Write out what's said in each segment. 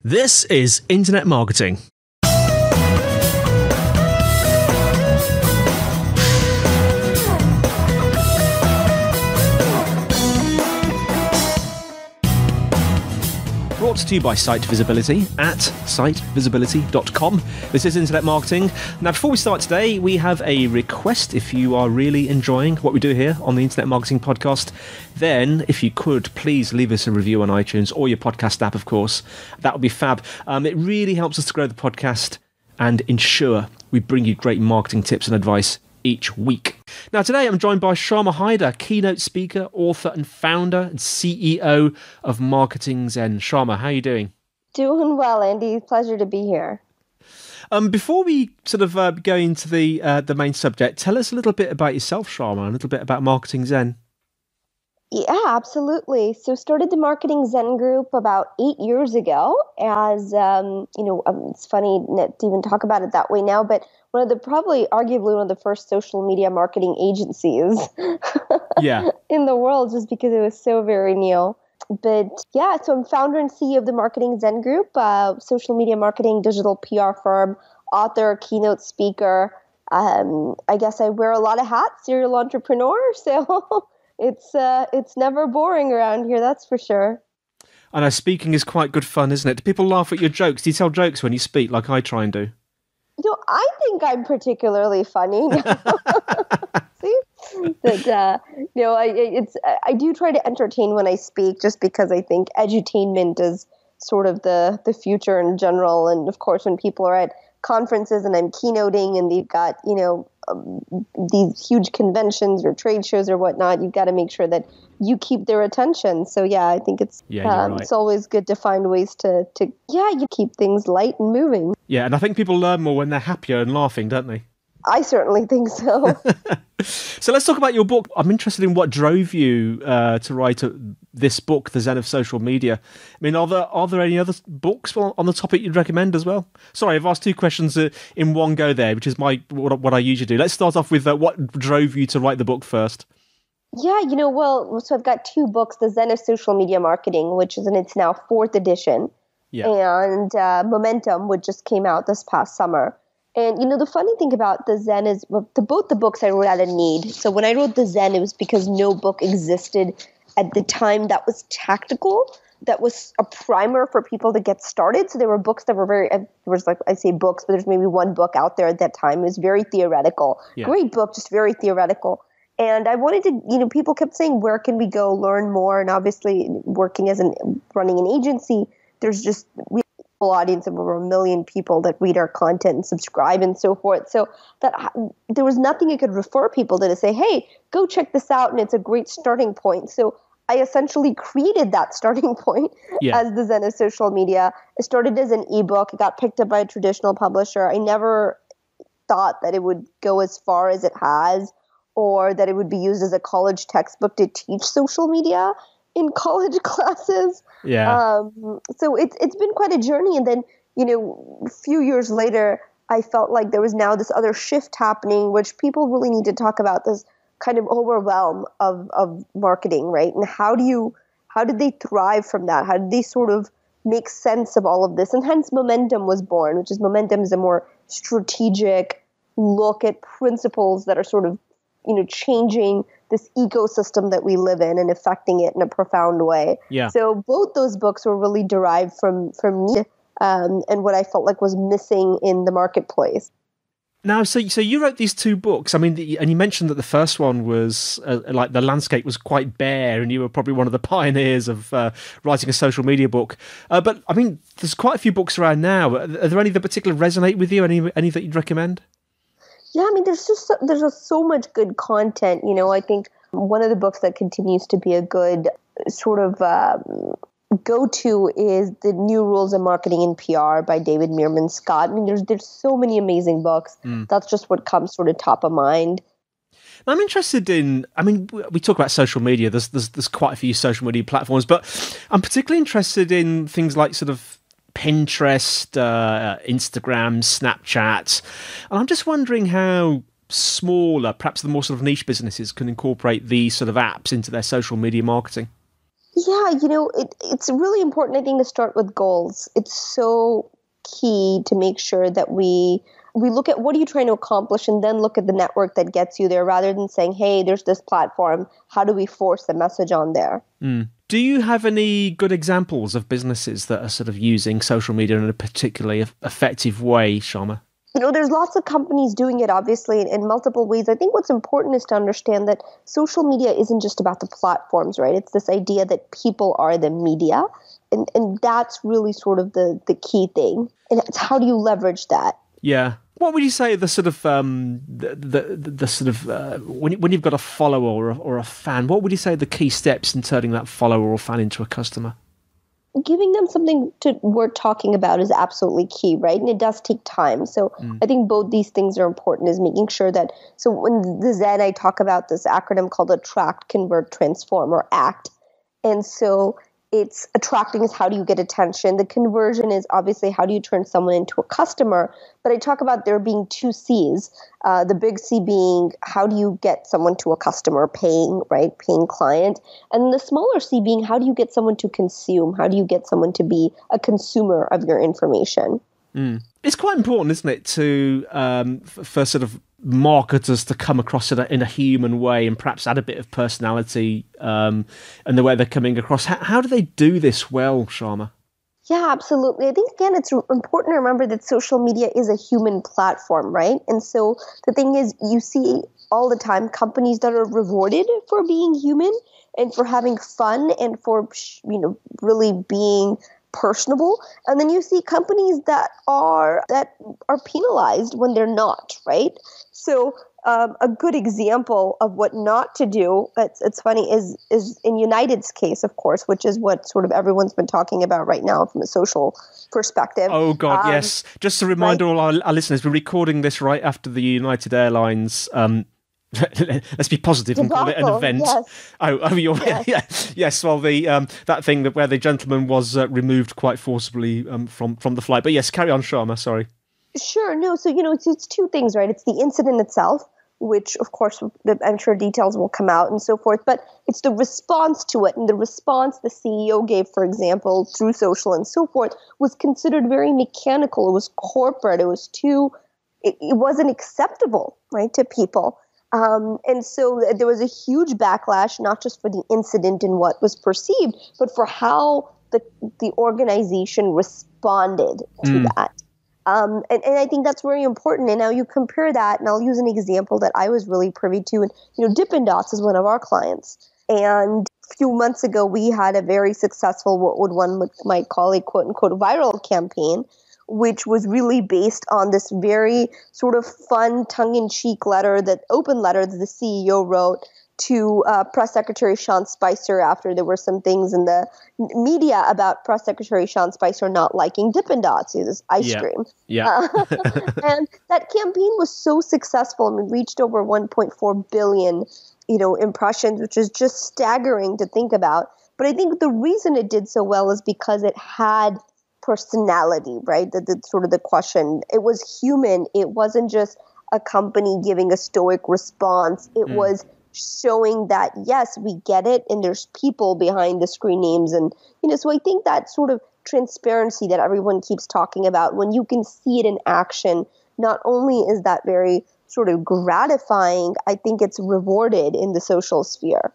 This is Internet Marketing. Brought to you by Site Visibility at sitevisibility.com. This is Internet Marketing. Now, before we start today, we have a request. If you are really enjoying what we do here on the Internet Marketing Podcast, then if you could, please leave us a review on iTunes or your podcast app, of course. That would be fab. It really helps us to grow the podcast and ensure we bring you great marketing tips and advice each week. Now, today I'm joined by Shama Hyder, keynote speaker, author and founder and CEO of Marketing Zen. Shama, how are you doing? Doing well, Andy. Pleasure to be here. Before we sort of go into the main subject, tell us a little bit about yourself, Shama, and a little bit about Marketing Zen. Yeah, absolutely. So started the Marketing Zen group about 8 years ago as, it's funny to even talk about it that way now, but arguably one of the first social media marketing agencies in the world, just because it was so very new. But yeah, so I'm founder and CEO of the Marketing Zen group, social media marketing, digital PR firm, author, keynote speaker. I guess I wear a lot of hats, serial entrepreneur. So it's never boring around here, that's for sure. I know speaking is quite good fun, isn't it? Do people laugh at your jokes? Do you tell jokes when you speak like I try and do? I think I'm particularly funny. See, but I do try to entertain when I speak, just because I think edutainment is sort of the future in general. And of course, when people are at conferences and I'm keynoting, and they've got these huge conventions or trade shows or whatnot, you've got to make sure that you keep their attention. So yeah, I think it's always good to find ways to you keep things light and moving. Yeah, and I think people learn more when they're happier and laughing, don't they? I certainly think so. So let's talk about your book. I'm interested in what drove you to write this book, The Zen of Social Media. I mean, are there any other books on the topic you'd recommend as well? Sorry, I've asked two questions in one go there, which is what I usually do. Let's start off with what drove you to write the book first. Yeah, so I've got two books, The Zen of Social Media Marketing, which is in its now 4th edition, and Momentum, which just came out this past summer. And, the funny thing about the Zen is both the books I wrote out of need. So when I wrote the Zen, it was because no book existed at the time that was tactical, that was a primer for people to get started. So there were books that were I say books, but there's maybe one book out there at that time. It was very theoretical. Yeah. Great book, just very theoretical. And I wanted to, people kept saying, where can we go learn more? And obviously running an agency, there's just audience of over 1 million people that read our content and subscribe and so forth. So that there was nothing I could refer people to say, hey, go check this out. And it's a great starting point. So I essentially created that starting point as the Zen of Social Media. It started as an ebook. It got picked up by a traditional publisher. I never thought that it would go as far as it has, or that it would be used as a college textbook to teach social media in college classes. Yeah. So it's been quite a journey. And then, a few years later, I felt like there was now this other shift happening, which people really need to talk about, this kind of overwhelm of marketing, right? And how did they thrive from that? How did they sort of make sense of all of this? And hence Momentum was born, which is Momentum is a more strategic look at principles that are sort of, changing this ecosystem that we live in and affecting it in a profound way. Yeah. So both those books were really derived from me and what I felt like was missing in the marketplace. Now, so you wrote these two books. I mean, and you mentioned that the first one was like the landscape was quite bare, and you were probably one of the pioneers of writing a social media book. But I mean, there's quite a few books around now. Are there any that particularly resonate with you? Any that you'd recommend? Yeah, I mean, there's just so much good content. I think one of the books that continues to be a good sort of go-to is The New Rules of Marketing and PR by David Meerman Scott. I mean, there's so many amazing books. That's just what comes sort of top of mind. I'm interested in, we talk about social media. There's quite a few social media platforms, but I'm particularly interested in things like sort of Pinterest, Instagram, Snapchat. And I'm just wondering how smaller, perhaps the more sort of niche businesses can incorporate these sort of apps into their social media marketing. Yeah, it's really important, I think, to start with goals. It's so key to make sure that we look at what are you trying to accomplish and then look at the network that gets you there rather than saying, hey, there's this platform. How do we force the message on there? Do you have any good examples of businesses that are sort of using social media in a particularly effective way, Shama? There's lots of companies doing it, obviously, in multiple ways. I think what's important is to understand that social media isn't just about the platforms, right? It's this idea that people are the media. And that's really sort of the key thing. And it's how do you leverage that? Yeah. What would you say the sort of the sort of when you've got a follower or a fan? What would you say the key steps in turning that follower or fan into a customer? Giving them something worth talking about is absolutely key, right? And it does take time. So I think both these things are important, is making sure that, so when the Zen, I talk about this acronym called Attract, Convert, Transform, or ACT. And so it's attracting is how do you get attention. The conversion is obviously how do you turn someone into a customer. But I talk about there being two C's. The big C being how do you get someone to a customer, paying client. And the smaller C being how do you get someone to consume? How do you get someone to be a consumer of your information? It's quite important, isn't it, to for sort of marketers to come across it in a human way and perhaps add a bit of personality and the way they're coming across. How do they do this well, Shama? Yeah, absolutely. I think, again, it's important to remember that social media is a human platform, right? And so the thing is, you see all the time companies that are rewarded for being human and for having fun and for, really being personable. And then you see companies that are penalized when they're not, right? So a good example of what not to do, it's funny, is in United's case, of course, which is what sort of everyone's been talking about right now from a social perspective. Oh, God, yes. Just to remind all our listeners, we're recording this right after the United Airlines let's be positive and call it an event. Yes. Yes. Yes. Well, the that thing where the gentleman was removed quite forcibly from the flight. But yes, carry on, Shama. Sorry. Sure. No. So it's two things, right? It's the incident itself, which of course I'm sure details will come out and so forth. But it's the response to it, and the response the CEO gave, for example, through social and so forth, was considered very mechanical. It was corporate. It was it wasn't acceptable, right, to people. And so there was a huge backlash, not just for the incident and what was perceived, but for how the organization responded to that. And I think that's very important. And now you compare that, and I'll use an example that I was really privy to. And, Dippin' Dots is one of our clients. And a few months ago, we had a very successful, what one might call a quote-unquote viral campaign, which was really based on this very sort of fun, tongue-in-cheek open letter that the CEO wrote to Press Secretary Sean Spicer after there were some things in the media about Press Secretary Sean Spicer not liking Dippin' Dots, this ice cream. Yeah. And that campaign was so successful and reached over 1.4 billion, impressions, which is just staggering to think about. But I think the reason it did so well is because it had personality, right? That's sort of the question. It was human. It wasn't just a company giving a stoic response. It was showing that, yes, we get it, and there's people behind the screen names. And, so I think that sort of transparency that everyone keeps talking about, when you can see it in action, not only is that very sort of gratifying, I think it's rewarded in the social sphere.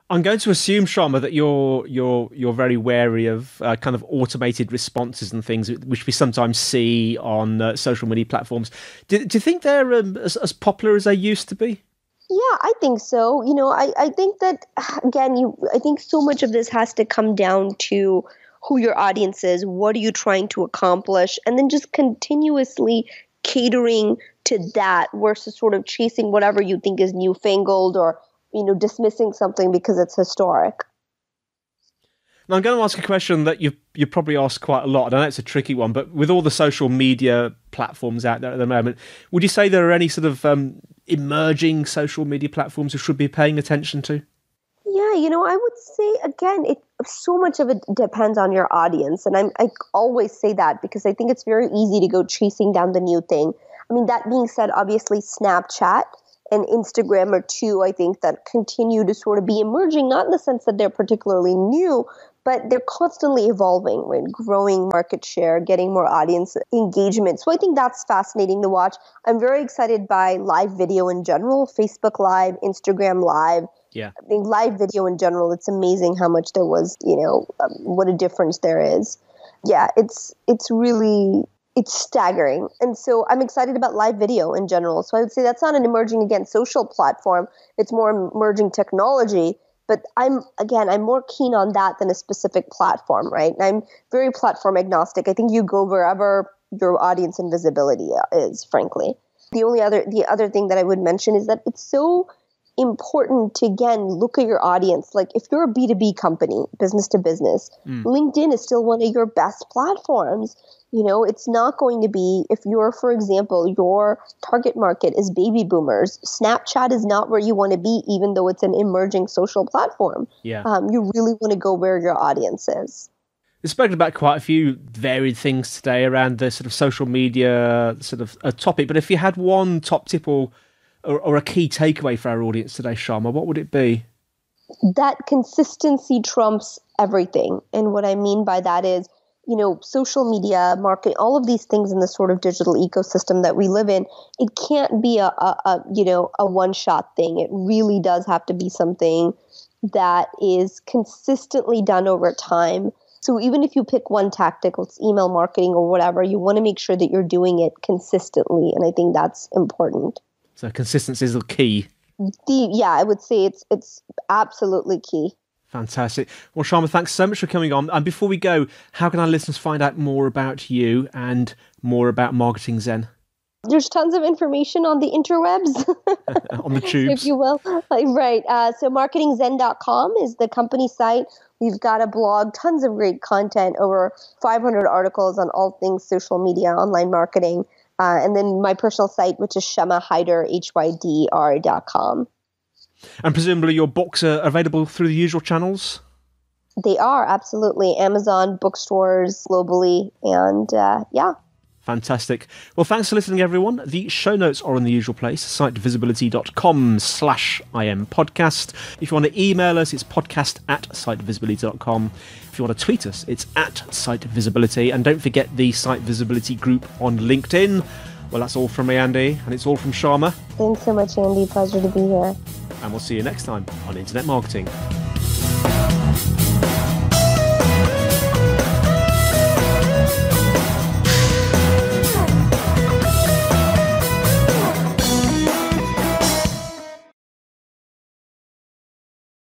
I'm going to assume, Shama, that you're very wary of kind of automated responses and things, which we sometimes see on social media platforms. Do you think they're as popular as they used to be? Yeah, I think so. I think that, again, I think so much of this has to come down to who your audience is, what are you trying to accomplish, and then just continuously catering to that versus sort of chasing whatever you think is newfangled or dismissing something because it's historic. Now, I'm going to ask a question that you probably ask quite a lot. I know it's a tricky one, but with all the social media platforms out there at the moment, would you say there are any sort of emerging social media platforms you should be paying attention to? Yeah, I would say, again, so much of it depends on your audience. And I always say that because I think it's very easy to go chasing down the new thing. I mean, that being said, obviously Snapchat and Instagram are two, I think, that continue to sort of be emerging, not in the sense that they're particularly new, but they're constantly evolving, right? Growing market share, getting more audience engagement. So I think that's fascinating to watch. I'm very excited by live video in general, Facebook Live, Instagram Live. Yeah. I think live video in general, it's amazing how much there was, what a difference there is. Yeah, it's staggering. And so I'm excited about live video in general. So I would say that's not an emerging, again, social platform. It's more emerging technology. But I'm more keen on that than a specific platform, right? And I'm very platform agnostic. I think you go wherever your audience and visibility is, frankly. The other thing that I would mention is that it's so important to, again, look at your audience. Like if you're a B2B company, business to business, LinkedIn is still one of your best platforms. It's not going to be, if you're, for example, your target market is baby boomers, Snapchat is not where you want to be, even though it's an emerging social platform. Yeah. You really want to go where your audience is. We've spoken about quite a few varied things today around the sort of social media sort of a topic, but if you had one top tip or a key takeaway for our audience today, Shama, what would it be? That consistency trumps everything. And what I mean by that is, social media, marketing, all of these things in the sort of digital ecosystem that we live in, it can't be a one-shot thing. It really does have to be something that is consistently done over time. So even if you pick one tactic, it's email marketing or whatever, you want to make sure that you're doing it consistently. And I think that's important. So consistency is the key. I would say it's absolutely key. Fantastic. Well, Shama, thanks so much for coming on. And before we go, how can our listeners find out more about you and more about Marketing Zen? There's tons of information on the interwebs. On the tubes. If you will. Right. So marketingzen.com is the company site. We've got a blog, tons of great content, over 500 articles on all things social media, online marketing. And then my personal site, which is Shama Hyder, HYDR.com. And presumably your books are available through the usual channels? They are, absolutely. Amazon, bookstores globally, and yeah. Fantastic. Well, thanks for listening, everyone. The show notes are in the usual place, sitevisibility.com/IM podcast. If you want to email us, it's podcast@sitevisibility.com. If you want to tweet us, it's @sitevisibility. And don't forget the Site Visibility group on LinkedIn. Well, that's all from me, Andy, and it's all from Shama. Thanks so much, Andy. Pleasure to be here. And we'll see you next time on Internet Marketing.